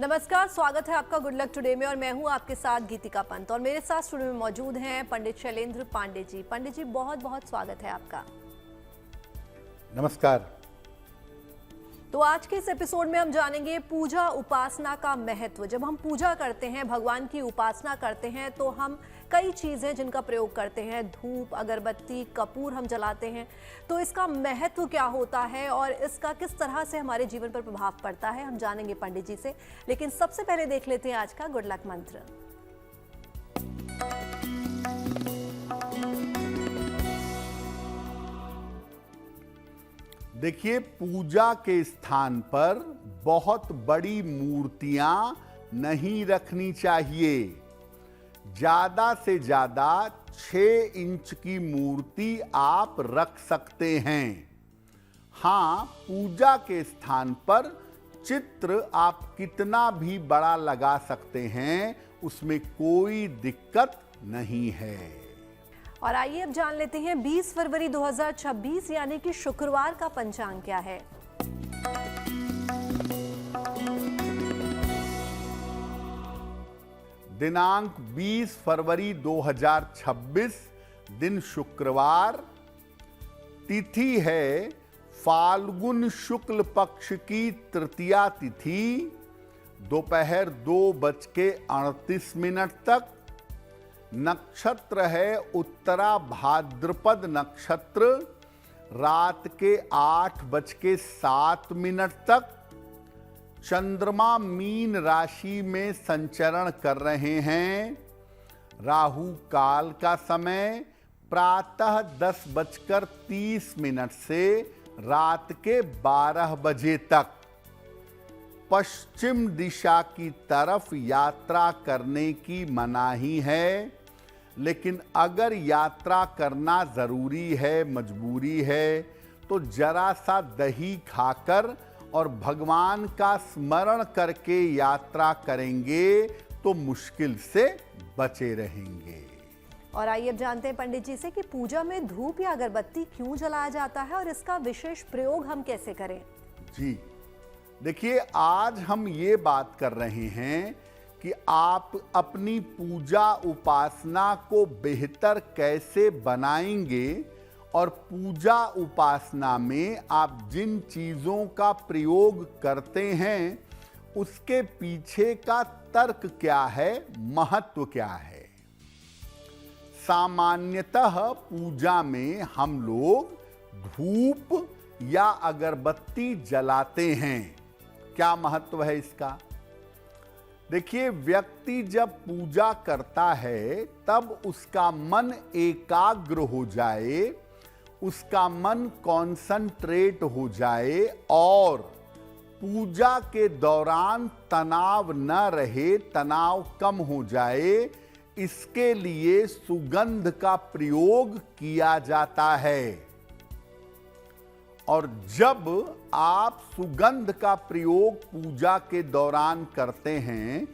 नमस्कार, स्वागत है आपका गुड लक टुडे में और मैं हूं आपके साथ गीतिका पंत और मेरे साथ स्टूडियो में मौजूद हैं पंडित शैलेंद्र पांडे जी। पंडित जी, बहुत बहुत स्वागत है आपका। नमस्कार। तो आज के इस एपिसोड में हम जानेंगे पूजा उपासना का महत्व। जब हम पूजा करते हैं, भगवान की उपासना करते हैं, तो हम कई चीज़ें जिनका प्रयोग करते हैं, धूप, अगरबत्ती, कपूर हम जलाते हैं। तो इसका महत्व क्या होता है और इसका किस तरह से हमारे जीवन पर प्रभाव पड़ता है, हम जानेंगे पंडित जी से। लेकिन सबसे पहले देख लेते हैं आज का गुड लक मंत्र। देखिए, पूजा के स्थान पर बहुत बड़ी मूर्तियां नहीं रखनी चाहिए। ज्यादा से ज्यादा 6 इंच की मूर्ति आप रख सकते हैं। हाँ, पूजा के स्थान पर चित्र आप कितना भी बड़ा लगा सकते हैं, उसमें कोई दिक्कत नहीं है। और आइए अब जान लेते हैं 20 फरवरी 2026 यानी कि शुक्रवार का पंचांग क्या है। दिनांक 20 फरवरी 2026, दिन शुक्रवार, तिथि है फाल्गुन शुक्ल पक्ष की तृतीया तिथि, दोपहर 2:38 तक। नक्षत्र है उत्तरा भाद्रपद नक्षत्र, रात के 8:07 तक। चंद्रमा मीन राशि में संचरण कर रहे हैं। राहु काल का समय प्रातः 10:30 से रात के 12 बजे तक। पश्चिम दिशा की तरफ यात्रा करने की मनाही है, लेकिन अगर यात्रा करना जरूरी है, मजबूरी है, तो जरा सा दही खाकर और भगवान का स्मरण करके यात्रा करेंगे तो मुश्किल से बचे रहेंगे। और आइए अब जानते हैं पंडित जी से कि पूजा में धूप या अगरबत्ती क्यों जलाया जाता है और इसका विशेष प्रयोग हम कैसे करें। जी देखिए, आज हम ये बात कर रहे हैं कि आप अपनी पूजा उपासना को बेहतर कैसे बनाएंगे और पूजा उपासना में आप जिन चीज़ों का प्रयोग करते हैं उसके पीछे का तर्क क्या है, महत्व क्या है। सामान्यतः पूजा में हम लोग धूप या अगरबत्ती जलाते हैं। क्या महत्व है इसका? देखिए, व्यक्ति जब पूजा करता है तब उसका मन एकाग्र हो जाए, उसका मन कॉन्संट्रेट हो जाए और पूजा के दौरान तनाव न रहे, तनाव कम हो जाए, इसके लिए सुगंध का प्रयोग किया जाता है। और जब आप सुगंध का प्रयोग पूजा के दौरान करते हैं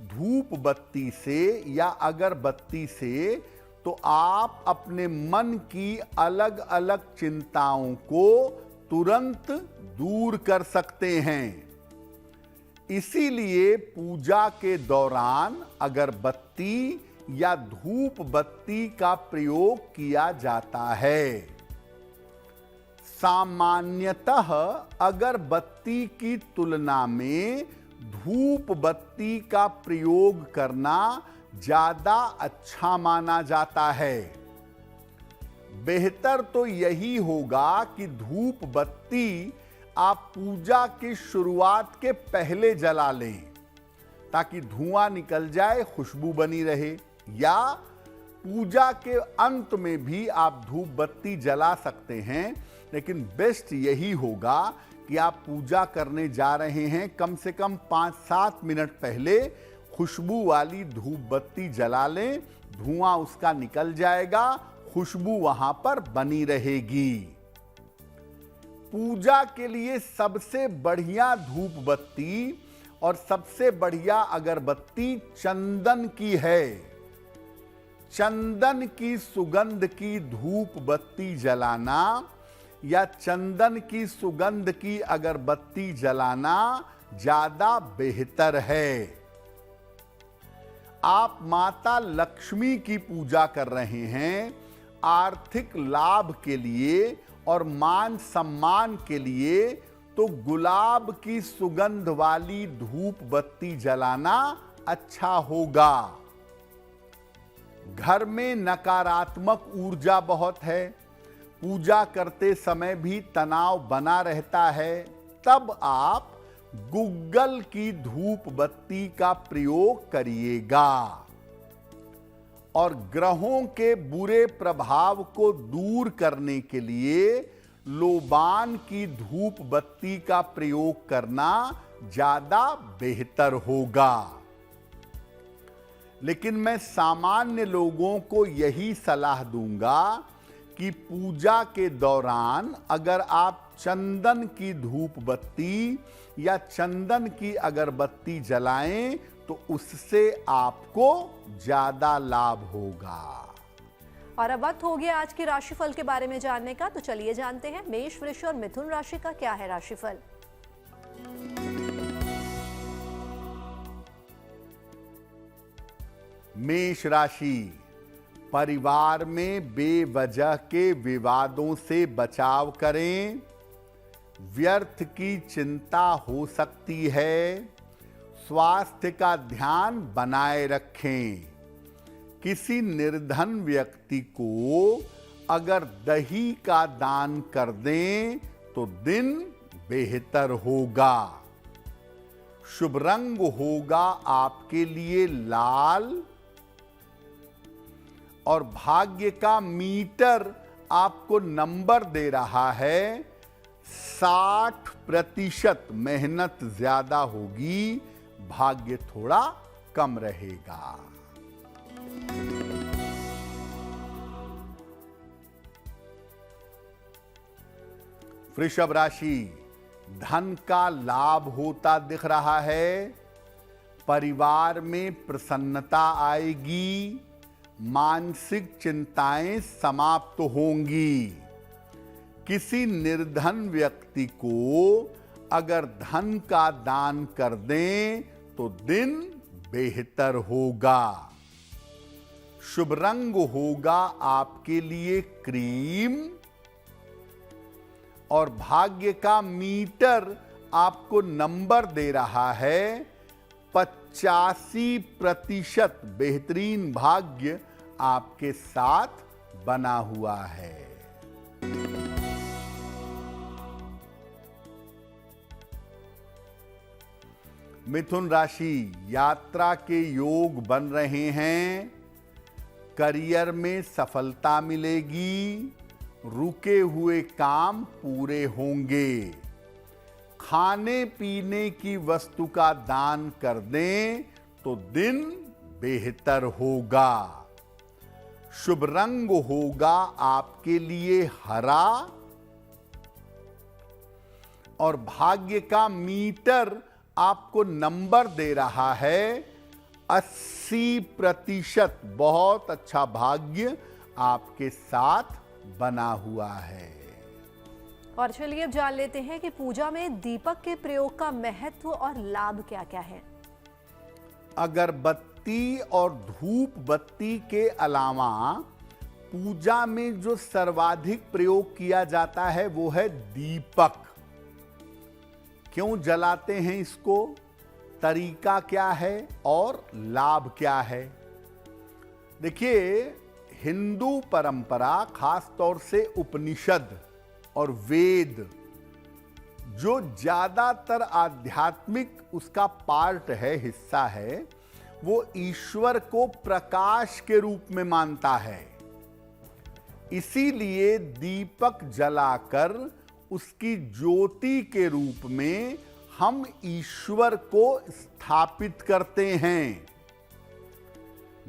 धूप बत्ती से या अगरबत्ती से, तो आप अपने मन की अलग अलग चिंताओं को तुरंत दूर कर सकते हैं। इसीलिए पूजा के दौरान अगरबत्ती या धूप बत्ती का प्रयोग किया जाता है। सामान्यतः अगरबत्ती की तुलना में धूप बत्ती का प्रयोग करना ज्यादा अच्छा माना जाता है। बेहतर तो यही होगा कि धूप बत्ती आप पूजा की शुरुआत के पहले जला लें ताकि धुआं निकल जाए, खुशबू बनी रहे, या पूजा के अंत में भी आप धूप बत्ती जला सकते हैं। लेकिन बेस्ट यही होगा कि आप पूजा करने जा रहे हैं, कम से कम 5-7 मिनट पहले खुशबू वाली धूप बत्ती जला लें, धुआं उसका निकल जाएगा, खुशबू वहां पर बनी रहेगी। पूजा के लिए सबसे बढ़िया धूप बत्ती और सबसे बढ़िया अगरबत्ती चंदन की है। चंदन की सुगंध की धूप बत्ती जलाना या चंदन की सुगंध की अगरबत्ती जलाना ज्यादा बेहतर है। आप माता लक्ष्मी की पूजा कर रहे हैं, आर्थिक लाभ के लिए और मान सम्मान के लिए, तो गुलाब की सुगंध वाली धूप बत्ती जलाना अच्छा होगा। घर में नकारात्मक ऊर्जा बहुत है, पूजा करते समय भी तनाव बना रहता है, तब आप गुग्गल की धूप बत्ती का प्रयोग करिएगा। और ग्रहों के बुरे प्रभाव को दूर करने के लिए लोबान की धूप बत्ती का प्रयोग करना ज्यादा बेहतर होगा। लेकिन मैं सामान्य लोगों को यही सलाह दूंगा कि पूजा के दौरान अगर आप चंदन की धूप बत्ती या चंदन की अगरबत्ती जलाएं तो उससे आपको ज्यादा लाभ होगा। और अब वक्त हो गया आज की राशिफल के बारे में जानने का, तो चलिए जानते हैं मेष, वृष और मिथुन राशि का क्या है राशिफल। मेष राशि, परिवार में बेवजह के विवादों से बचाव करें। व्यर्थ की चिंता हो सकती है। स्वास्थ्य का ध्यान बनाए रखें। किसी निर्धन व्यक्ति को अगर दही का दान कर दें तो दिन बेहतर होगा। शुभ रंग होगा आपके लिए लाल। और भाग्य का मीटर आपको नंबर दे रहा है 60%। मेहनत ज्यादा होगी, भाग्य थोड़ा कम रहेगा। वृषभ राशि, धन का लाभ होता दिख रहा है। परिवार में प्रसन्नता आएगी। मानसिक चिंताएं समाप्त होंगी। किसी निर्धन व्यक्ति को अगर धन का दान कर दें तो दिन बेहतर होगा। शुभ रंग होगा आपके लिए क्रीम। और भाग्य का मीटर आपको नंबर दे रहा है 85%। बेहतरीन भाग्य आपके साथ बना हुआ है। मिथुन राशि, यात्रा के योग बन रहे हैं। करियर में सफलता मिलेगी। रुके हुए काम पूरे होंगे। खाने पीने की वस्तु का दान कर दें तो दिन बेहतर होगा। शुभ रंग होगा आपके लिए हरा। और भाग्य का मीटर आपको नंबर दे रहा है 80%। बहुत अच्छा भाग्य आपके साथ बना हुआ है। और चलिए अब जान लेते हैं कि पूजा में दीपक के प्रयोग का महत्व और लाभ क्या क्या है। अगरबत्ती और धूप बत्ती के अलावा पूजा में जो सर्वाधिक प्रयोग किया जाता है वो है दीपक। क्यों जलाते हैं इसको, तरीका क्या है और लाभ क्या है? देखिए, हिंदू परंपरा, खास तौर से उपनिषद और वेद, जो ज्यादातर आध्यात्मिक उसका पार्ट है, हिस्सा है, वो ईश्वर को प्रकाश के रूप में मानता है। इसीलिए दीपक जलाकर उसकी ज्योति के रूप में हम ईश्वर को स्थापित करते हैं।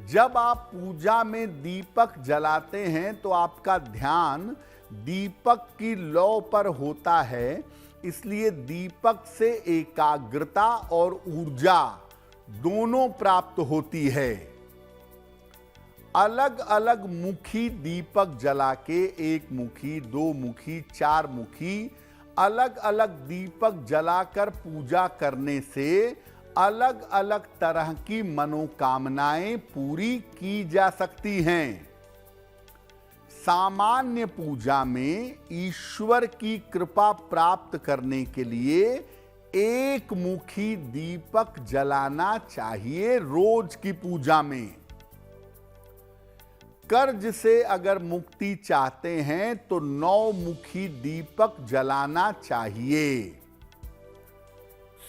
जब आप पूजा में दीपक जलाते हैं तो आपका ध्यान दीपक की लौ पर होता है, इसलिए दीपक से एकाग्रता और ऊर्जा दोनों प्राप्त होती है। अलग अलग मुखी दीपक जला के, एक मुखी, दो मुखी, चार मुखी, अलग अलग दीपक जलाकर पूजा करने से अलग अलग तरह की मनोकामनाएं पूरी की जा सकती हैं। सामान्य पूजा में ईश्वर की कृपा प्राप्त करने के लिए एक मुखी दीपक जलाना चाहिए रोज की पूजा में। कर्ज से अगर मुक्ति चाहते हैं तो 9 मुखी दीपक जलाना चाहिए।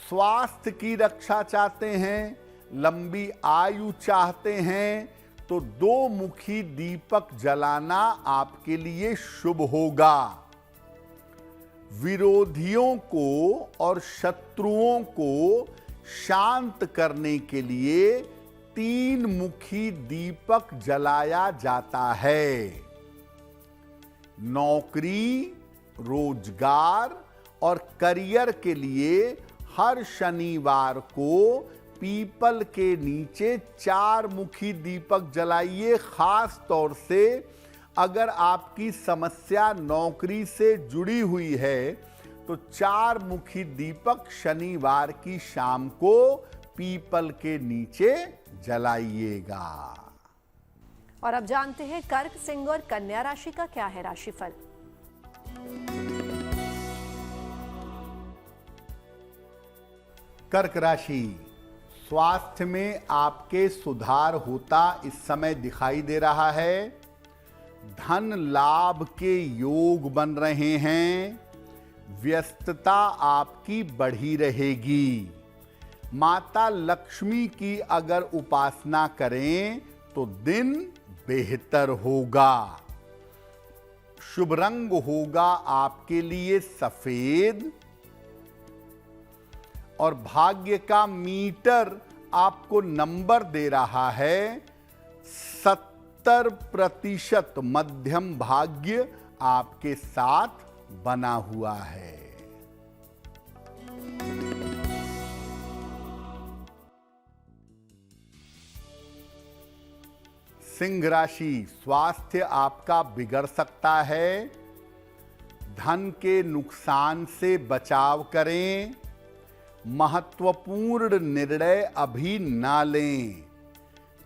स्वास्थ्य की रक्षा चाहते हैं, लंबी आयु चाहते हैं तो 2 मुखी दीपक जलाना आपके लिए शुभ होगा। विरोधियों को और शत्रुओं को शांत करने के लिए 3 मुखी दीपक जलाया जाता है। नौकरी, रोजगार और करियर के लिए हर शनिवार को पीपल के नीचे 4 मुखी दीपक जलाइए। खास तौर से अगर आपकी समस्या नौकरी से जुड़ी हुई है तो 4 मुखी दीपक शनिवार की शाम को पीपल के नीचे जलाइएगा। और अब जानते हैं कर्क, सिंह और कन्या राशि का क्या है राशिफल। कर्क राशि, स्वास्थ्य में आपके सुधार होता इस समय दिखाई दे रहा है। धन लाभ के योग बन रहे हैं। व्यस्तता आपकी बढ़ी रहेगी। माता लक्ष्मी की अगर उपासना करें तो दिन बेहतर होगा। शुभ रंग होगा आपके लिए सफेद और भाग्य का मीटर आपको नंबर दे रहा है 70% मध्यम भाग्य आपके साथ बना हुआ है। सिंह राशि, स्वास्थ्य आपका बिगड़ सकता है। धन के नुकसान से बचाव करें। महत्वपूर्ण निर्णय अभी ना लें।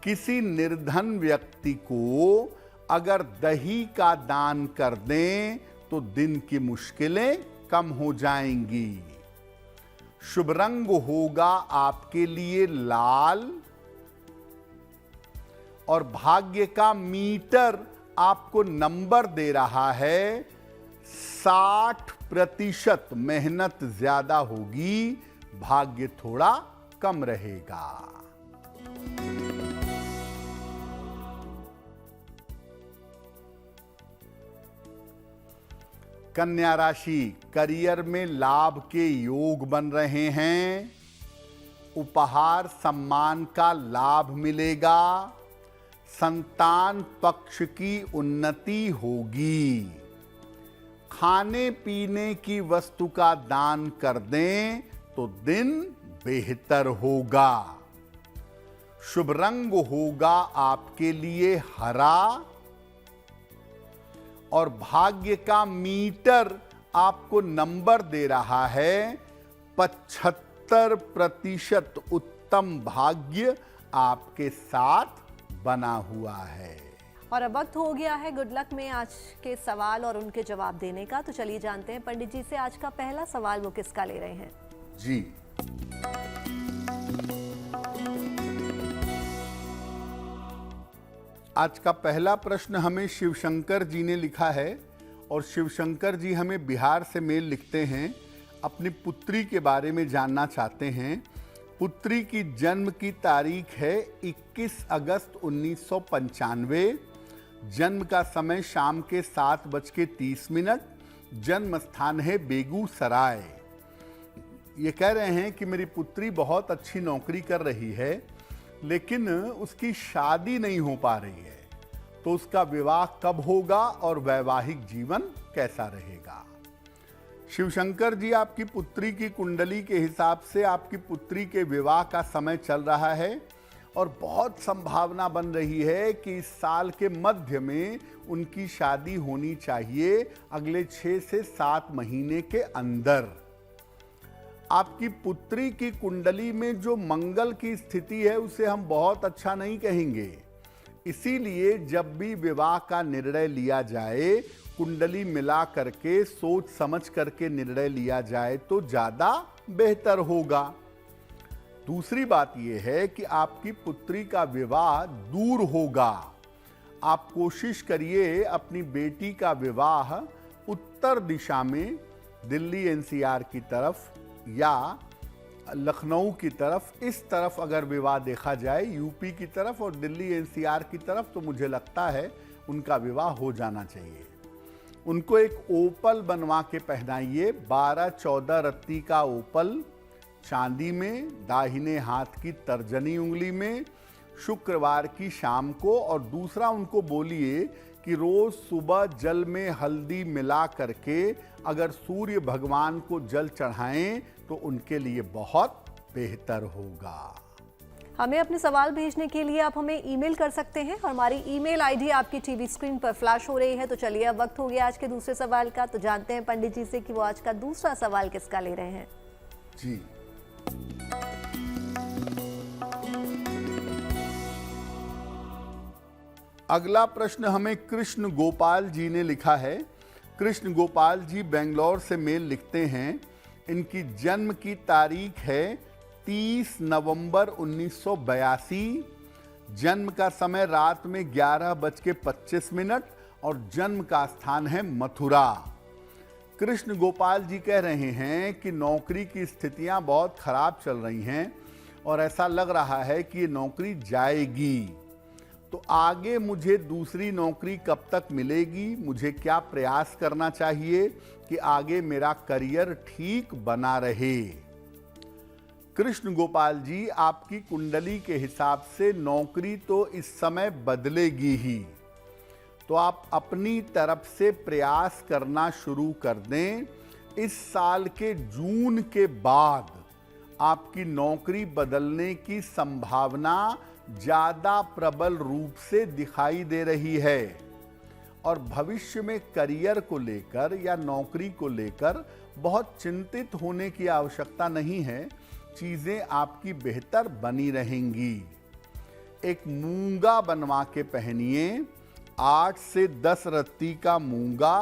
किसी निर्धन व्यक्ति को अगर दही का दान कर दें तो दिन की मुश्किलें कम हो जाएंगी। शुभ रंग होगा आपके लिए लाल और भाग्य का मीटर आपको नंबर दे रहा है 60%। मेहनत ज्यादा होगी, भाग्य थोड़ा कम रहेगा। कन्या राशि, करियर में लाभ के योग बन रहे हैं। उपहार सम्मान का लाभ मिलेगा। संतान पक्ष की उन्नति होगी। खाने पीने की वस्तु का दान कर दें तो दिन बेहतर होगा। शुभ रंग होगा आपके लिए हरा और भाग्य का मीटर आपको नंबर दे रहा है 75%। उत्तम भाग्य आपके साथ बना हुआ है। और अब वक्त हो गया है गुड लक में आज के सवाल और उनके जवाब देने का। तो चलिए जानते हैं पंडित जी से आज का पहला सवाल वो किसका ले रहे हैं। जी, आज का पहला प्रश्न हमें शिवशंकर जी ने लिखा है और शिवशंकर जी हमें बिहार से मेल लिखते हैं। अपनी पुत्री के बारे में जानना चाहते हैं। पुत्री की जन्म की तारीख है 21 अगस्त 1995। जन्म का समय शाम के 7:30। जन्म स्थान है बेगूसराय। ये कह रहे हैं कि मेरी पुत्री बहुत अच्छी नौकरी कर रही है लेकिन उसकी शादी नहीं हो पा रही है, तो उसका विवाह कब होगा और वैवाहिक जीवन कैसा रहेगा। शिवशंकर जी, आपकी पुत्री की कुंडली के हिसाब से आपकी पुत्री के विवाह का समय चल रहा है और बहुत संभावना बन रही है कि इस साल के मध्य में उनकी शादी होनी चाहिए, अगले 6 से 7 महीने के अंदर। आपकी पुत्री की कुंडली में जो मंगल की स्थिति है उसे हम बहुत अच्छा नहीं कहेंगे। इसीलिए जब भी विवाह का निर्णय लिया जाए, कुंडली मिला करके सोच समझ करके निर्णय लिया जाए तो ज़्यादा बेहतर होगा। दूसरी बात यह है कि आपकी पुत्री का विवाह दूर होगा। आप कोशिश करिए अपनी बेटी का विवाह उत्तर दिशा में, दिल्ली एनसीआर की तरफ या लखनऊ की तरफ, इस तरफ अगर विवाह देखा जाए, यूपी की तरफ और दिल्ली एनसीआर की तरफ, तो मुझे लगता है उनका विवाह हो जाना चाहिए। उनको एक ओपल बनवा के पहनाइए, 12-14 रत्ती का ओपल चांदी में, दाहिने हाथ की तर्जनी उंगली में, शुक्रवार की शाम को। और दूसरा, उनको बोलिए कि रोज सुबह जल में हल्दी मिला करके अगर सूर्य भगवान को जल चढ़ाएं तो उनके लिए बहुत बेहतर होगा। हमें अपने सवाल भेजने के लिए आप हमें ईमेल कर सकते हैं और हमारी ईमेल आईडी आपकी टीवी स्क्रीन पर फ्लैश हो रही है। तो चलिए, अब वक्त हो गया आज के दूसरे सवाल का। तो जानते हैं पंडित जी से कि वो आज का दूसरा सवाल किसका ले रहे हैं। जी, अगला प्रश्न हमें कृष्ण गोपाल जी ने लिखा है। कृष्ण गोपाल जी बेंगलोर से मेल लिखते हैं। इनकी जन्म की तारीख है 30 नवंबर 1982। जन्म का समय रात में 11:25 और जन्म का स्थान है मथुरा। कृष्ण गोपाल जी कह रहे हैं कि नौकरी की स्थितियां बहुत खराब चल रही हैं और ऐसा लग रहा है कि ये नौकरी जाएगी। तो आगे मुझे दूसरी नौकरी कब तक मिलेगी, मुझे क्या प्रयास करना चाहिए कि आगे मेरा करियर ठीक बना रहे। कृष्ण गोपाल जी, आपकी कुंडली के हिसाब से नौकरी तो इस समय बदलेगी ही, तो आप अपनी तरफ से प्रयास करना शुरू कर दें। इस साल के जून के बाद आपकी नौकरी बदलने की संभावना ज़्यादा प्रबल रूप से दिखाई दे रही है और भविष्य में करियर को लेकर या नौकरी को लेकर बहुत चिंतित होने की आवश्यकता नहीं है। चीज़ें आपकी बेहतर बनी रहेंगी। एक मूंगा बनवा के पहनिए, 8 से 10 रत्ती का मूंगा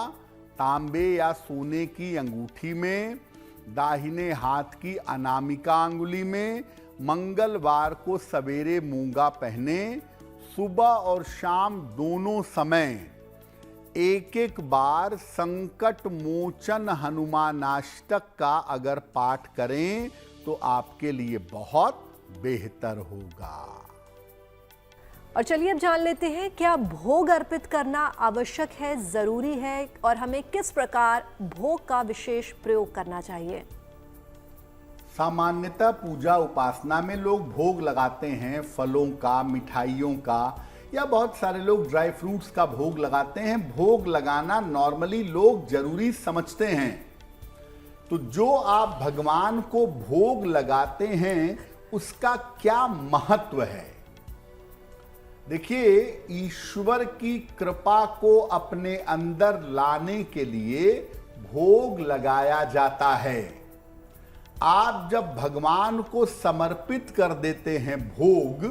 तांबे या सोने की अंगूठी में, दाहिने हाथ की अनामिका अंगुली में। मंगलवार को सवेरे मूंगा पहने। सुबह और शाम दोनों समय एक बार संकट मोचन हनुमानाष्टक का अगर पाठ करें तो आपके लिए बहुत बेहतर होगा। और चलिए, अब जान लेते हैं क्या भोग अर्पित करना आवश्यक है, जरूरी है, और हमें किस प्रकार भोग का विशेष प्रयोग करना चाहिए। सामान्यतः पूजा उपासना में लोग भोग लगाते हैं, फलों का, मिठाइयों का, या बहुत सारे लोग ड्राई फ्रूट्स का भोग लगाते हैं। भोग लगाना नॉर्मली लोग जरूरी समझते हैं। तो जो आप भगवान को भोग लगाते हैं उसका क्या महत्व है? देखिए, ईश्वर की कृपा को अपने अंदर लाने के लिए भोग लगाया जाता है। आप जब भगवान को समर्पित कर देते हैं भोग,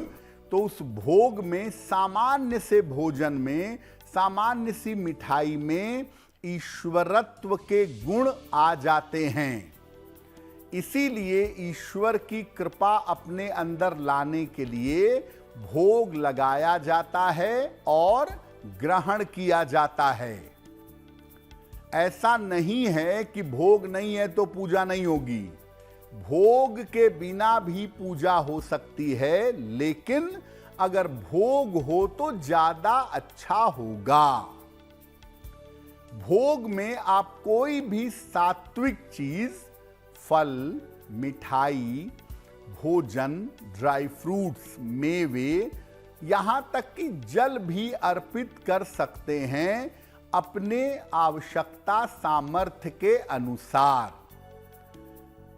तो उस भोग में, सामान्य से भोजन में, सामान्य सी मिठाई में ईश्वरत्व के गुण आ जाते हैं। इसीलिए ईश्वर की कृपा अपने अंदर लाने के लिए भोग लगाया जाता है और ग्रहण किया जाता है। ऐसा नहीं है कि भोग नहीं है तो पूजा नहीं होगी। भोग के बिना भी पूजा हो सकती है, लेकिन अगर भोग हो तो ज्यादा अच्छा होगा। भोग में आप कोई भी सात्विक चीज, फल, मिठाई, भोजन, ड्राई फ्रूट्स, मेवे, यहां तक कि जल भी अर्पित कर सकते हैं अपने आवश्यकता सामर्थ्य के अनुसार।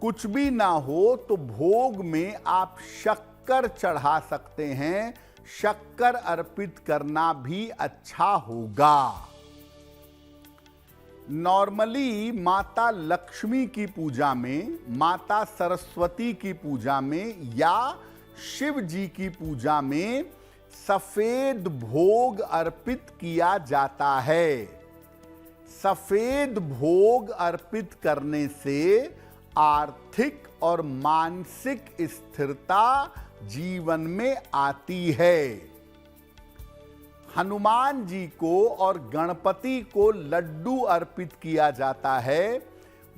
कुछ भी ना हो तो भोग में आप शक्कर शक्कर चढ़ा सकते हैं, शक्कर अर्पित करना भी अच्छा होगा। नॉर्मली माता लक्ष्मी की पूजा में, माता सरस्वती की पूजा में या शिव जी की पूजा में सफेद भोग अर्पित किया जाता है। सफेद भोग अर्पित करने से आर्थिक और मानसिक स्थिरता जीवन में आती है। हनुमान जी को और गणपति को लड्डू अर्पित किया जाता है।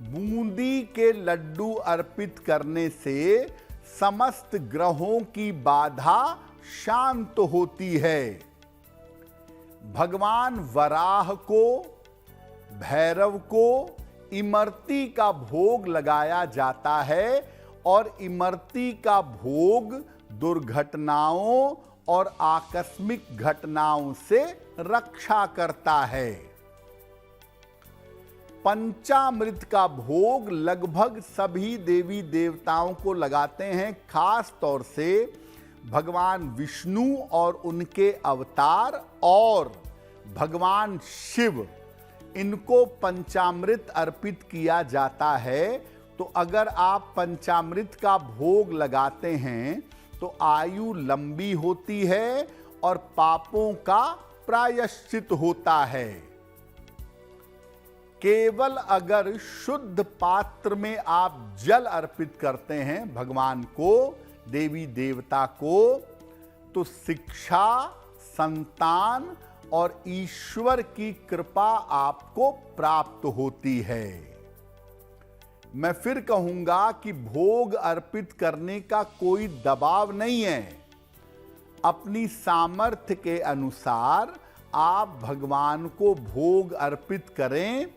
बूंदी के लड्डू अर्पित करने से समस्त ग्रहों की बाधा शांत होती है। भगवान वराह को, भैरव को इमरती का भोग लगाया जाता है और इमरती का भोग दुर्घटनाओं और आकस्मिक घटनाओं से रक्षा करता है। पंचामृत का भोग लगभग सभी देवी देवताओं को लगाते हैं, खास तौर से भगवान विष्णु और उनके अवतार और भगवान शिव, इनको पंचामृत अर्पित किया जाता है। तो अगर आप पंचामृत का भोग लगाते हैं तो आयु लंबी होती है और पापों का प्रायश्चित होता है। केवल अगर शुद्ध पात्र में आप जल अर्पित करते हैं भगवान को, देवी देवता को, तो शिक्षा, संतान और ईश्वर की कृपा आपको प्राप्त होती है। मैं फिर कहूंगा कि भोग अर्पित करने का कोई दबाव नहीं है। अपनी सामर्थ्य के अनुसार आप भगवान को भोग अर्पित करें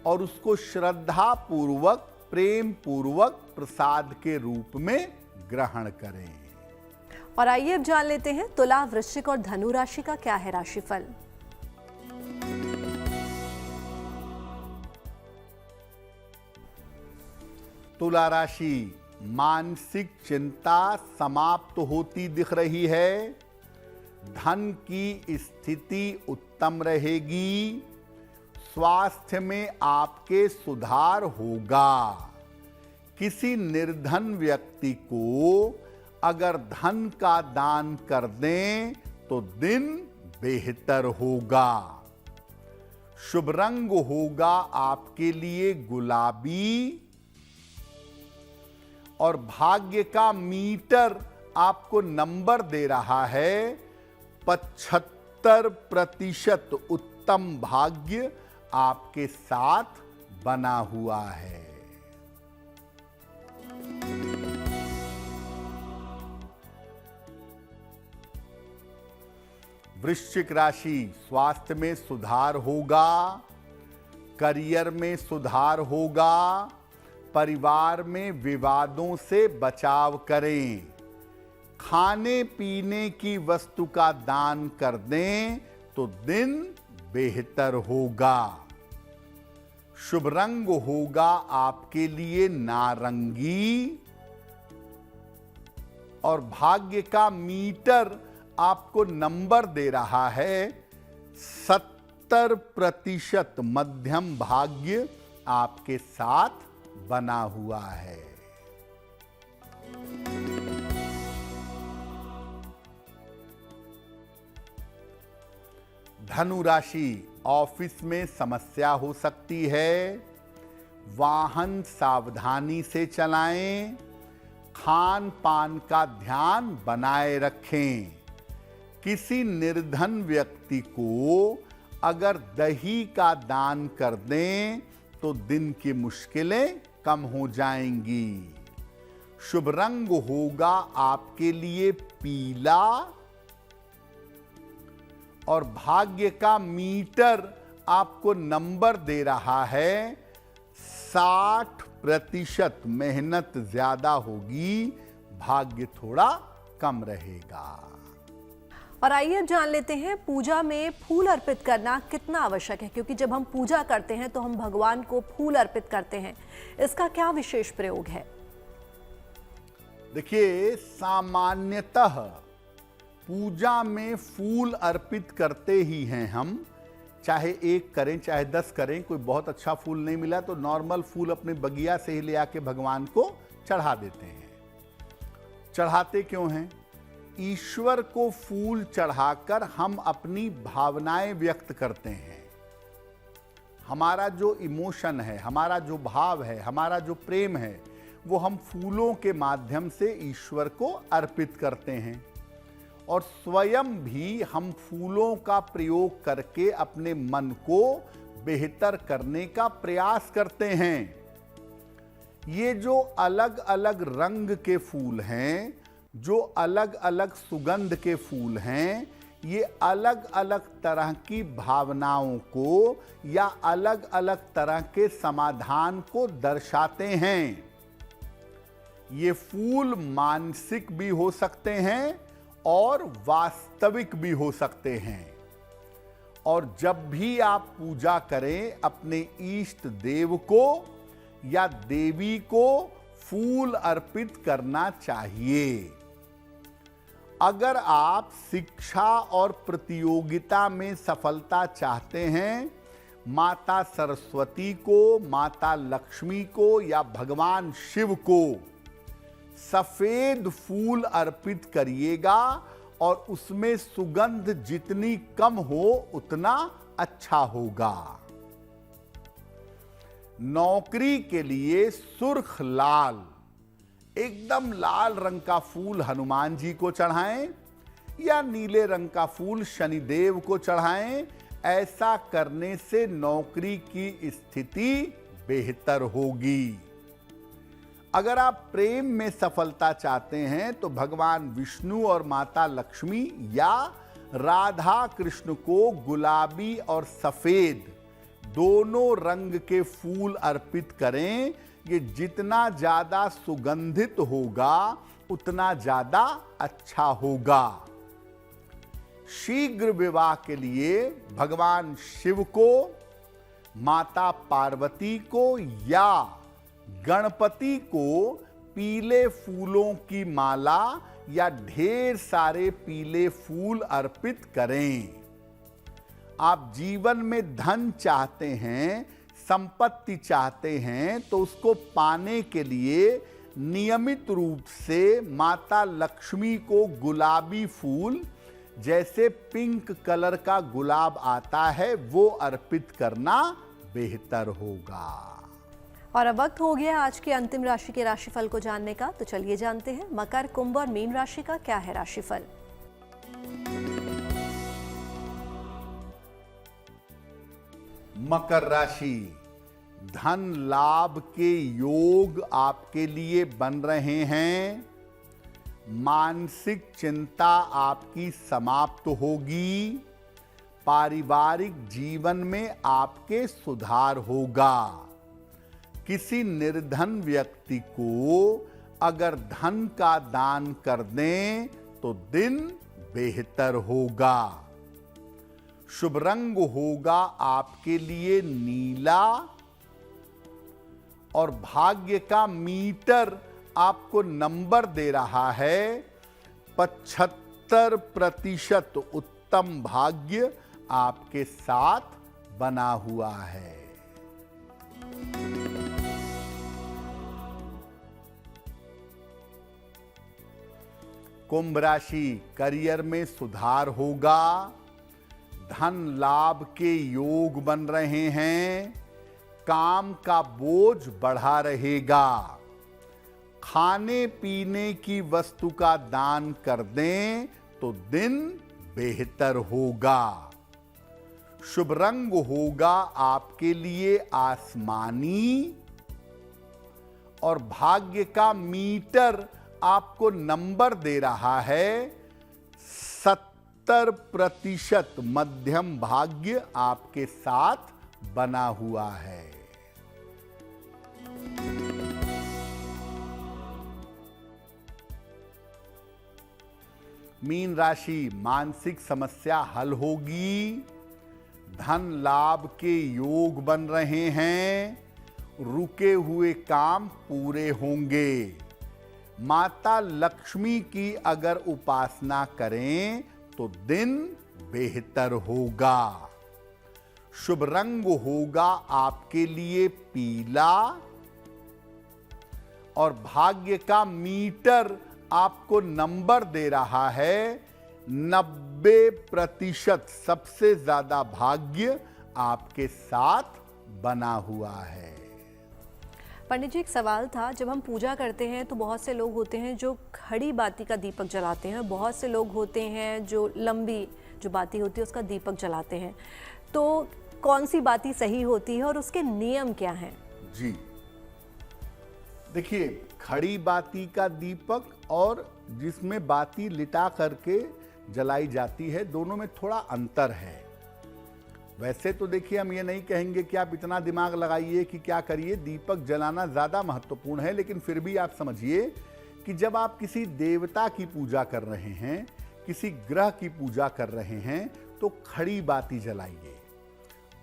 और उसको श्रद्धा पूर्वक, प्रेम पूर्वक प्रसाद के रूप में ग्रहण करें। और आइए अब जान लेते हैं तुला, वृश्चिक और धनु राशि का क्या है राशिफल। तुला राशि, मानसिक चिंता समाप्त होती दिख रही है। धन की स्थिति उत्तम रहेगी। स्वास्थ्य में आपके सुधार होगा। किसी निर्धन व्यक्ति को अगर धन का दान कर दें तो दिन बेहतर होगा। शुभ रंग होगा आपके लिए गुलाबी और भाग्य का मीटर आपको नंबर दे रहा है 75% उत्तम भाग्य आपके साथ बना हुआ है। वृश्चिक राशि, स्वास्थ्य में सुधार होगा, करियर में सुधार होगा, परिवार में विवादों से बचाव करें। खाने पीने की वस्तु का दान कर दें तो दिन बेहतर होगा। शुभ रंग होगा आपके लिए नारंगी और भाग्य का मीटर आपको नंबर दे रहा है 70% मध्यम भाग्य आपके साथ बना हुआ है। धनु राशि, ऑफिस में समस्या हो सकती है। वाहन सावधानी से चलाएं। खान पान का ध्यान बनाए रखें। किसी निर्धन व्यक्ति को अगर दही का दान कर दें तो दिन की मुश्किलें कम हो जाएंगी। शुभ रंग होगा आपके लिए पीला और भाग्य का मीटर आपको नंबर दे रहा है 60%। मेहनत ज्यादा होगी, भाग्य थोड़ा कम रहेगा। और आइए अब जान लेते हैं पूजा में फूल अर्पित करना कितना आवश्यक है, क्योंकि जब हम पूजा करते हैं तो हम भगवान को फूल अर्पित करते हैं। इसका क्या विशेष प्रयोग है? देखिए, सामान्यतः पूजा में फूल अर्पित करते ही हैं हम, चाहे 1 करें चाहे 10 करें। कोई बहुत अच्छा फूल नहीं मिला तो नॉर्मल फूल अपने बगिया से ही ले आके भगवान को चढ़ा देते हैं। चढ़ाते क्यों हैं? ईश्वर को फूल चढ़ाकर हम अपनी भावनाएं व्यक्त करते हैं। हमारा जो इमोशन है, हमारा जो भाव है, हमारा जो प्रेम है, वो हम फूलों के माध्यम से ईश्वर को अर्पित करते हैं। और स्वयं भी हम फूलों का प्रयोग करके अपने मन को बेहतर करने का प्रयास करते हैं। ये जो अलग अलग रंग के फूल हैं, जो अलग अलग सुगंध के फूल हैं, ये अलग अलग तरह की भावनाओं को या अलग अलग तरह के समाधान को दर्शाते हैं। ये फूल मानसिक भी हो सकते हैं और वास्तविक भी हो सकते हैं। और जब भी आप पूजा करें, अपने इष्ट देव को या देवी को फूल अर्पित करना चाहिए। अगर आप शिक्षा और प्रतियोगिता में सफलता चाहते हैं, माता सरस्वती को, माता लक्ष्मी को या भगवान शिव को सफेद फूल अर्पित करिएगा और उसमें सुगंध जितनी कम हो उतना अच्छा होगा। नौकरी के लिए सुर्ख लाल, एकदम लाल रंग का फूल हनुमान जी को चढ़ाएं या नीले रंग का फूल शनिदेव को चढ़ाएं। ऐसा करने से नौकरी की स्थिति बेहतर होगी। अगर आप प्रेम में सफलता चाहते हैं तो भगवान विष्णु और माता लक्ष्मी या राधा कृष्ण को गुलाबी और सफेद दोनों रंग के फूल अर्पित करें। ये जितना ज्यादा सुगंधित होगा उतना ज्यादा अच्छा होगा। शीघ्र विवाह के लिए भगवान शिव को, माता पार्वती को या गणपति को पीले फूलों की माला या ढेर सारे पीले फूल अर्पित करें। आप जीवन में धन चाहते हैं, संपत्ति चाहते हैं, तो उसको पाने के लिए नियमित रूप से माता लक्ष्मी को गुलाबी फूल, जैसे पिंक कलर का गुलाब आता है, वो अर्पित करना बेहतर होगा। और अब वक्त हो गया आज की अंतिम राशि के राशिफल को जानने का, तो चलिए जानते हैं मकर, कुंभ और मीन राशि का क्या है राशिफल। मकर राशि, धन लाभ के योग आपके लिए बन रहे हैं। मानसिक चिंता आपकी समाप्त होगी। पारिवारिक जीवन में आपके सुधार होगा। किसी निर्धन व्यक्ति को अगर धन का दान कर दें तो दिन बेहतर होगा। शुभ रंग होगा आपके लिए नीला और भाग्य का मीटर आपको नंबर दे रहा है 75% उत्तम भाग्य आपके साथ बना हुआ है। कुंभ राशि, करियर में सुधार होगा। धन लाभ के योग बन रहे हैं। काम का बोझ बढ़ा रहेगा। खाने पीने की वस्तु का दान कर दें तो दिन बेहतर होगा। शुभ रंग होगा आपके लिए आसमानी और भाग्य का मीटर आपको नंबर दे रहा है 70% मध्यम भाग्य आपके साथ बना हुआ है। मीन राशि, मानसिक समस्या हल होगी। धन लाभ के योग बन रहे हैं। रुके हुए काम पूरे होंगे। माता लक्ष्मी की अगर उपासना करें तो दिन बेहतर होगा। शुभ रंग होगा आपके लिए पीला और भाग्य का मीटर आपको नंबर दे रहा है 90%। सबसे ज्यादा भाग्य आपके साथ बना हुआ है। पंडित जी, एक सवाल था, जब हम पूजा करते हैं तो बहुत से लोग होते हैं जो खड़ी बाती का दीपक जलाते हैं, बहुत से लोग होते हैं जो लंबी जो बाती होती है उसका दीपक जलाते हैं, तो कौन सी बाती सही होती है और उसके नियम क्या हैं? जी देखिए, खड़ी बाती का दीपक और जिसमें बाती लिटा करके जलाई जाती है, दोनों में थोड़ा अंतर है। वैसे तो देखिए, हम ये नहीं कहेंगे कि आप इतना दिमाग लगाइए कि क्या करिए, दीपक जलाना ज़्यादा महत्वपूर्ण है, लेकिन फिर भी आप समझिए कि जब आप किसी देवता की पूजा कर रहे हैं, किसी ग्रह की पूजा कर रहे हैं, तो खड़ी बाती जलाइए।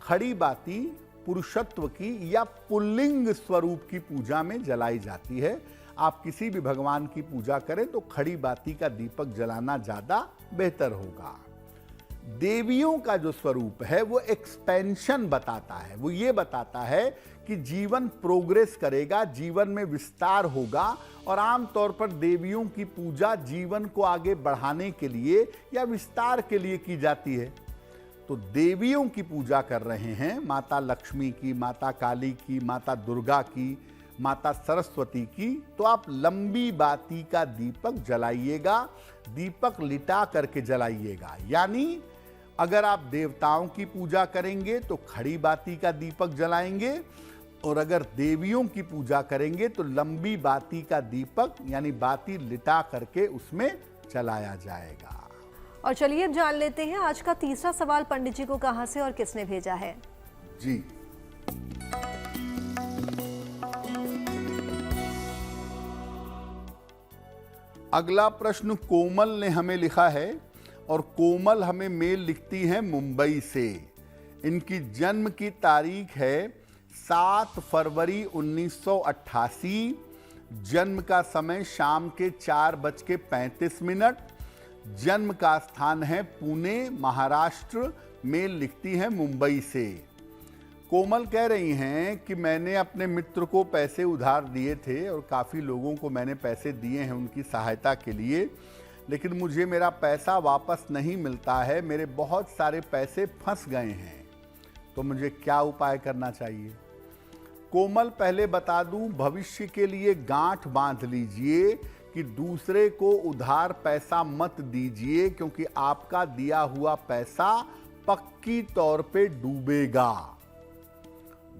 खड़ी बाती पुरुषत्व की या पुल्लिंग स्वरूप की पूजा में जलाई जाती है। आप किसी भी भगवान की पूजा करें तो खड़ी बाती का दीपक जलाना ज़्यादा बेहतर होगा। देवियों का जो स्वरूप है वो एक्सपेंशन बताता है, वो ये बताता है कि जीवन प्रोग्रेस करेगा, जीवन में विस्तार होगा, और आमतौर पर देवियों की पूजा जीवन को आगे बढ़ाने के लिए या विस्तार के लिए की जाती है। तो देवियों की पूजा कर रहे हैं, माता लक्ष्मी की, माता काली की, माता दुर्गा की, माता सरस्वती की, तो आप लंबी बाती का दीपक जलाइएगा, दीपक लिटा करके जलाइएगा। यानी अगर आप देवताओं की पूजा करेंगे तो खड़ी बाती का दीपक जलाएंगे, और अगर देवियों की पूजा करेंगे तो लंबी बाती का दीपक यानी बाती लिटा करके उसमें जलाया जाएगा। और चलिए अब जान लेते हैं आज का तीसरा सवाल पंडित जी को कहां से और किसने भेजा है। जी, अगला प्रश्न कोमल ने हमें लिखा है, और कोमल हमें मेल लिखती हैं मुंबई से। इनकी जन्म की तारीख है 7 फरवरी 1988। जन्म का समय शाम के 4:35। जन्म का स्थान है पुणे, महाराष्ट्र। मेल लिखती हैं मुंबई से। कोमल कह रही हैं कि मैंने अपने मित्र को पैसे उधार दिए थे और काफ़ी लोगों को मैंने पैसे दिए हैं उनकी सहायता के लिए, लेकिन मुझे मेरा पैसा वापस नहीं मिलता है। मेरे बहुत सारे पैसे फंस गए हैं, तो मुझे क्या उपाय करना चाहिए? कोमल, पहले बता दूं, भविष्य के लिए गांठ बांध लीजिए कि दूसरे को उधार पैसा मत दीजिए, क्योंकि आपका दिया हुआ पैसा पक्की तौर पे डूबेगा।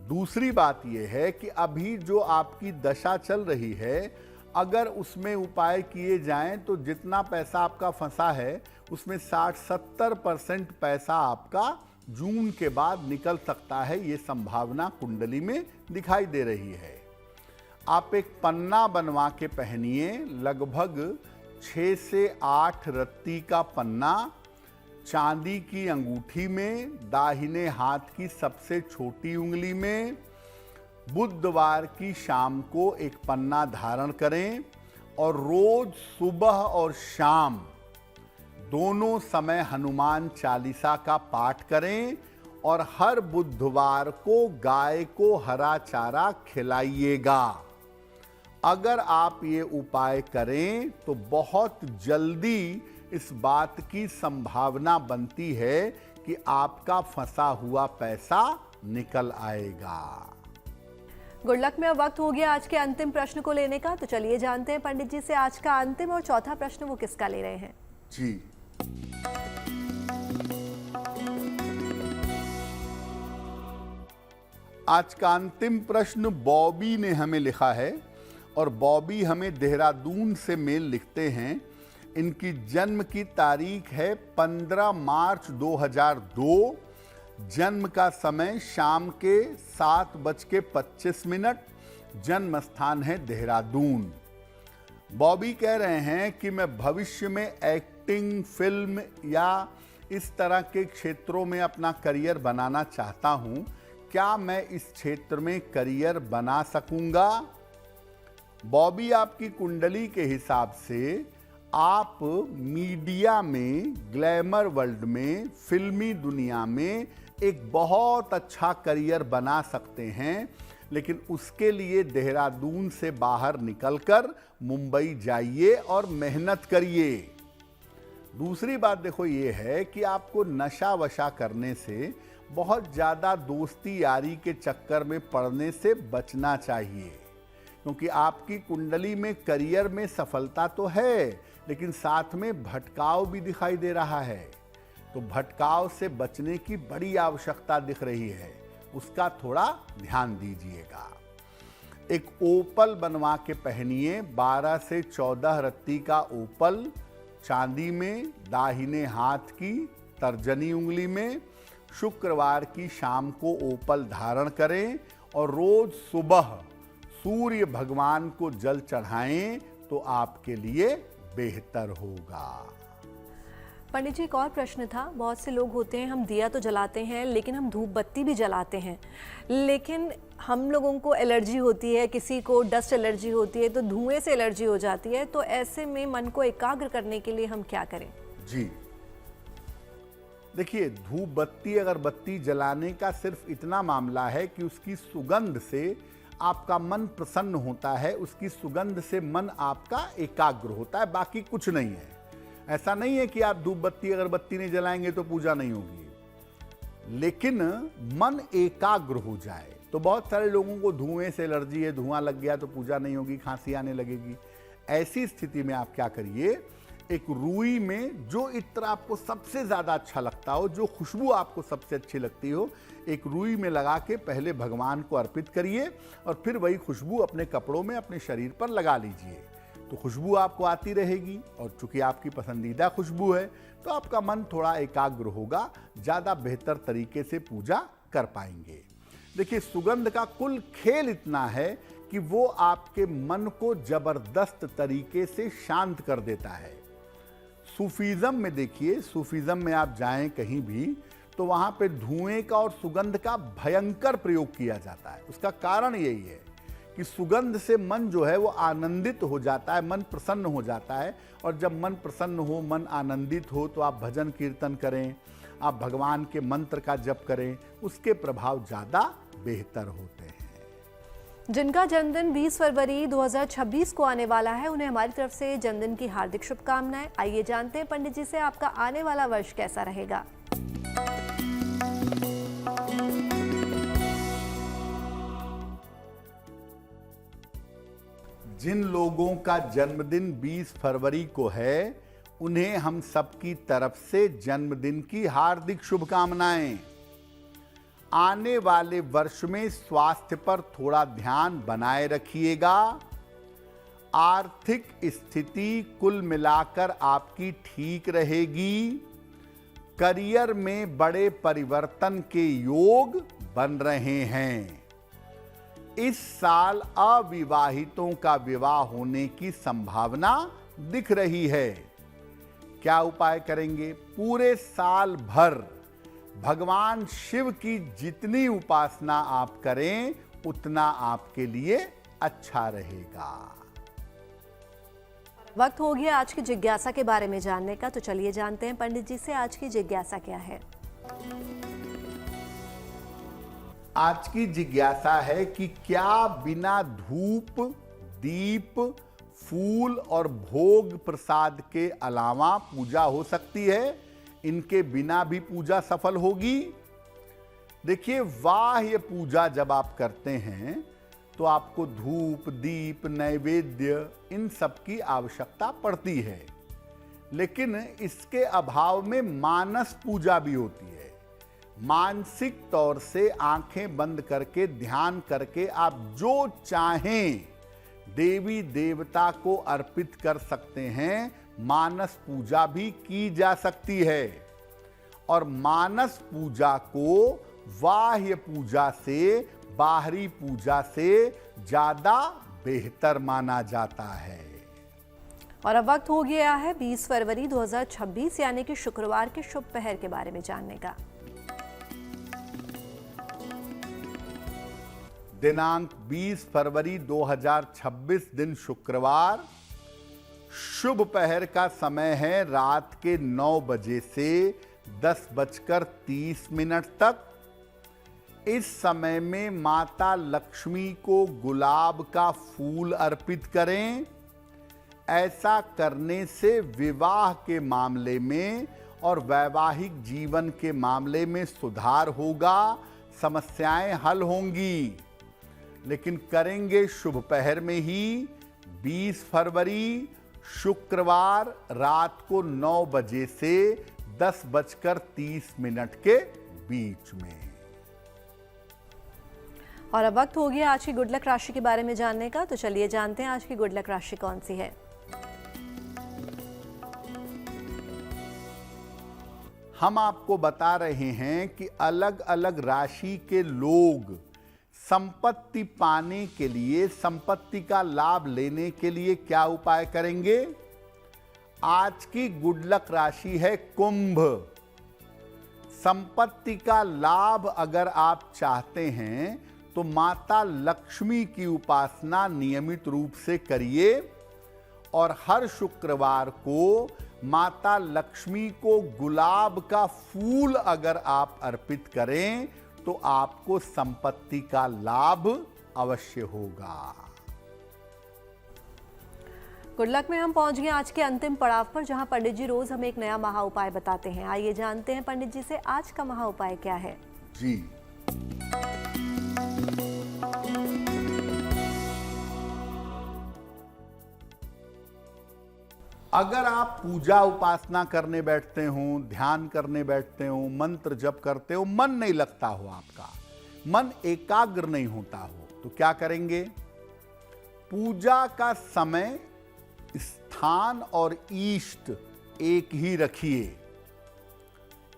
दूसरी बात यह है कि अभी जो आपकी दशा चल रही है, अगर उसमें उपाय किए जाएं तो जितना पैसा आपका फंसा है उसमें 60-70% पैसा आपका जून के बाद निकल सकता है। ये संभावना कुंडली में दिखाई दे रही है। आप एक पन्ना बनवा के पहनिए, लगभग 6 से 8 रत्ती का पन्ना, चांदी की अंगूठी में, दाहिने हाथ की सबसे छोटी उंगली में। बुधवार की शाम को एक पन्ना धारण करें और रोज सुबह और शाम दोनों समय हनुमान चालीसा का पाठ करें, और हर बुधवार को गाय को हरा चारा खिलाइएगा। अगर आप ये उपाय करें तो बहुत जल्दी इस बात की संभावना बनती है कि आपका फंसा हुआ पैसा निकल आएगा। गुड लक में अब वक्त हो गया आज के अंतिम प्रश्न को लेने का, तो चलिए जानते हैं पंडित जी से आज का अंतिम और चौथा प्रश्न वो किसका ले रहे हैं। जी, आज का अंतिम प्रश्न बॉबी ने हमें लिखा है, और बॉबी हमें देहरादून से मेल लिखते हैं। इनकी जन्म की तारीख है 15 मार्च 2002। जन्म का समय शाम के 7:25। जन्म स्थान है देहरादून। बॉबी कह रहे हैं कि मैं भविष्य में एक्टिंग, फिल्म या इस तरह के क्षेत्रों में अपना करियर बनाना चाहता हूं। क्या मैं इस क्षेत्र में करियर बना सकूंगा? बॉबी आपकी कुंडली के हिसाब से आप मीडिया में, ग्लैमर वर्ल्ड में, फिल्मी दुनिया में एक बहुत अच्छा करियर बना सकते हैं, लेकिन उसके लिए देहरादून से बाहर निकलकर मुंबई जाइए और मेहनत करिए। दूसरी बात देखो ये है कि आपको नशा वशा करने से, बहुत ज़्यादा दोस्ती यारी के चक्कर में पड़ने से बचना चाहिए, क्योंकि आपकी कुंडली में करियर में सफलता तो है, लेकिन साथ में भटकाव भी दिखाई दे रहा है। तो भटकाव से बचने की बड़ी आवश्यकता दिख रही है, उसका थोड़ा ध्यान दीजिएगा। एक ओपल बनवा के पहनिए, 12 से 14 रत्ती का ओपल, चांदी में, दाहिने हाथ की तर्जनी उंगली में। शुक्रवार की शाम को ओपल धारण करें और रोज सुबह सूर्य भगवान को जल चढ़ाएं तो आपके लिए बेहतर होगा। पंडित जी, एक और प्रश्न था। बहुत से लोग होते हैं, हम दिया तो जलाते हैं लेकिन हम धूप बत्ती भी जलाते हैं, लेकिन हम लोगों को एलर्जी होती है, किसी को डस्ट एलर्जी होती है, तो धुएं से एलर्जी हो जाती है। तो ऐसे में मन को एकाग्र करने के लिए हम क्या करें? जी देखिए, धूप बत्ती, अगरबत्ती जलाने का सिर्फ इतना मामला है कि उसकी सुगंध से आपका मन प्रसन्न होता है, उसकी सुगंध से मन आपका एकाग्र होता है, बाकी कुछ नहीं है। ऐसा नहीं है कि आप धूप बत्ती अगरबत्ती नहीं जलाएंगे तो पूजा नहीं होगी, लेकिन मन एकाग्र हो जाए। तो बहुत सारे लोगों को धुएं से एलर्जी है, धुआं लग गया तो पूजा नहीं होगी, खांसी आने लगेगी। ऐसी स्थिति में आप क्या करिए, एक रुई में जो इत्र आपको सबसे ज़्यादा अच्छा लगता हो, जो खुशबू आपको सबसे अच्छी लगती हो, एक रुई में लगा के पहले भगवान को अर्पित करिए और फिर वही खुशबू अपने कपड़ों में, अपने शरीर पर लगा लीजिए। तो खुशबू आपको आती रहेगी और चूंकि आपकी पसंदीदा खुशबू है तो आपका मन थोड़ा एकाग्र होगा, ज़्यादा बेहतर तरीके से पूजा कर पाएंगे। देखिए, सुगंध का कुल खेल इतना है कि वो आपके मन को जबरदस्त तरीके से शांत कर देता है। सूफीज़म में देखिए, सूफीज़म में आप जाएं कहीं भी तो वहाँ पे धुएं का और सुगंध का भयंकर प्रयोग किया जाता है। उसका कारण यही है कि सुगंध से मन जो है वो आनंदित हो जाता है, मन प्रसन्न हो जाता है। और जब मन प्रसन्न हो, मन आनंदित हो, तो आप भजन कीर्तन करें, आप भगवान के मंत्र का जप करें, उसके प्रभाव ज़्यादा बेहतर होते हैं। जिनका जन्मदिन 20 फरवरी 2026 को आने वाला है, उन्हें हमारी तरफ से जन्मदिन की हार्दिक शुभकामनाएं। आइए जानते हैं पंडित जी से आपका आने वाला वर्ष कैसा रहेगा। जिन लोगों का जन्मदिन 20 फरवरी को है, उन्हें हम सबकी तरफ से जन्मदिन की हार्दिक शुभकामनाएं। आने वाले वर्ष में स्वास्थ्य पर थोड़ा ध्यान बनाए रखिएगा। आर्थिक स्थिति कुल मिलाकर आपकी ठीक रहेगी। करियर में बड़े परिवर्तन के योग बन रहे हैं। इस साल अविवाहितों का विवाह होने की संभावना दिख रही है। क्या उपाय करेंगे? पूरे साल भर भगवान शिव की जितनी उपासना आप करें, उतना आपके लिए अच्छा रहेगा। वक्त हो गया आज की जिज्ञासा के बारे में जानने का, तो चलिए जानते हैं पंडित जी से आज की जिज्ञासा क्या है। आज की जिज्ञासा है कि क्या बिना धूप, दीप, फूल और भोग प्रसाद के अलावा पूजा हो सकती है? इनके बिना भी पूजा सफल होगी? देखिए, बाह्य पूजा जब आप करते हैं तो आपको धूप, दीप, नैवेद्य, इन सब की आवश्यकता पड़ती है, लेकिन इसके अभाव में मानस पूजा भी होती है। मानसिक तौर से आंखें बंद करके, ध्यान करके आप जो चाहें देवी देवता को अर्पित कर सकते हैं। मानस पूजा भी की जा सकती है और मानस पूजा को बाह्य पूजा से, बाहरी पूजा से ज्यादा बेहतर माना जाता है। और अब वक्त हो गया है 20 फरवरी 2026 यानी कि शुक्रवार के शुभ पहर के बारे में जानने का। दिनांक 20 फरवरी 2026 दिन शुक्रवार। शुभ पहर का समय है रात के 9 बजे से 10:30 तक। इस समय में माता लक्ष्मी को गुलाब का फूल अर्पित करें। ऐसा करने से विवाह के मामले में और वैवाहिक जीवन के मामले में सुधार होगा, समस्याएं हल होंगी। लेकिन करेंगे शुभ पहर में ही 20 फरवरी शुक्रवार रात को 9 बजे से 10:30 के बीच में। और अब वक्त हो गया आज की गुड लक राशि के बारे में जानने का, तो चलिए जानते हैं आज की गुड लक राशि कौन सी है। हम आपको बता रहे हैं कि अलग अलग राशि के लोग संपत्ति पाने के लिए, संपत्ति का लाभ लेने के लिए क्या उपाय करेंगे। आज की गुड लक राशि है कुंभ। संपत्ति का लाभ अगर आप चाहते हैं तो माता लक्ष्मी की उपासना नियमित रूप से करिए और हर शुक्रवार को माता लक्ष्मी को गुलाब का फूल अगर आप अर्पित करें तो आपको संपत्ति का लाभ अवश्य होगा। गुड लक में हम पहुंच गए आज के अंतिम पड़ाव पर, जहां पंडित जी रोज हमें एक नया महा उपाय बताते हैं। आइए जानते हैं पंडित जी से आज का महा उपाय क्या है। जी, अगर आप पूजा उपासना करने बैठते हो, ध्यान करने बैठते हो, मंत्र जप करते हो, मन नहीं लगता हो, आपका मन एकाग्र नहीं होता हो, तो क्या करेंगे। पूजा का समय, स्थान और इष्ट एक ही रखिए।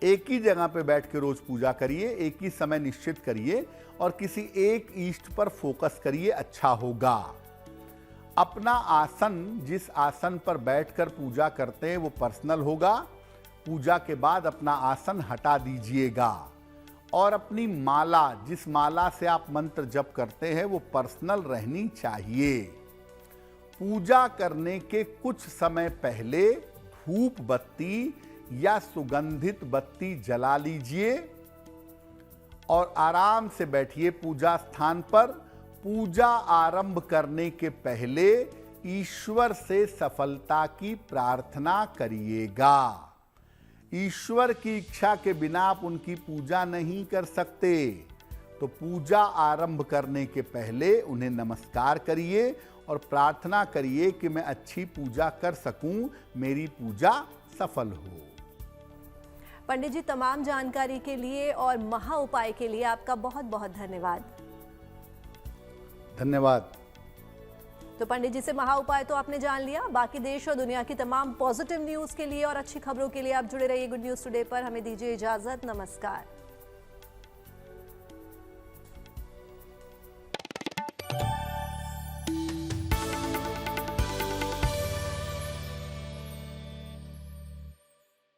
एक ही जगह पे बैठ के रोज पूजा करिए, एक ही समय निश्चित करिए और किसी एक इष्ट पर फोकस करिए, अच्छा होगा। अपना आसन, जिस आसन पर बैठकर पूजा करते हैं वो पर्सनल होगा। पूजा के बाद अपना आसन हटा दीजिएगा और अपनी माला, जिस माला से आप मंत्र जप करते हैं वो पर्सनल रहनी चाहिए। पूजा करने के कुछ समय पहले धूप बत्ती या सुगंधित बत्ती जला लीजिए और आराम से बैठिए पूजा स्थान पर। पूजा आरंभ करने के पहले ईश्वर से सफलता की प्रार्थना करिएगा। ईश्वर की इच्छा के बिना आप उनकी पूजा नहीं कर सकते, तो पूजा आरंभ करने के पहले उन्हें नमस्कार करिए और प्रार्थना करिए कि मैं अच्छी पूजा कर सकूं, मेरी पूजा सफल हो। पंडित जी, तमाम जानकारी के लिए और महा उपाय के लिए आपका बहुत बहुत धन्यवाद। धन्यवाद। तो पंडित जी से महा उपाय तो आपने जान लिया। बाकी देश और दुनिया की तमाम पॉजिटिव न्यूज के लिए और अच्छी खबरों के लिए आप जुड़े रहिए गुड न्यूज टुडे पर। हमें दीजिए इजाजत, नमस्कार।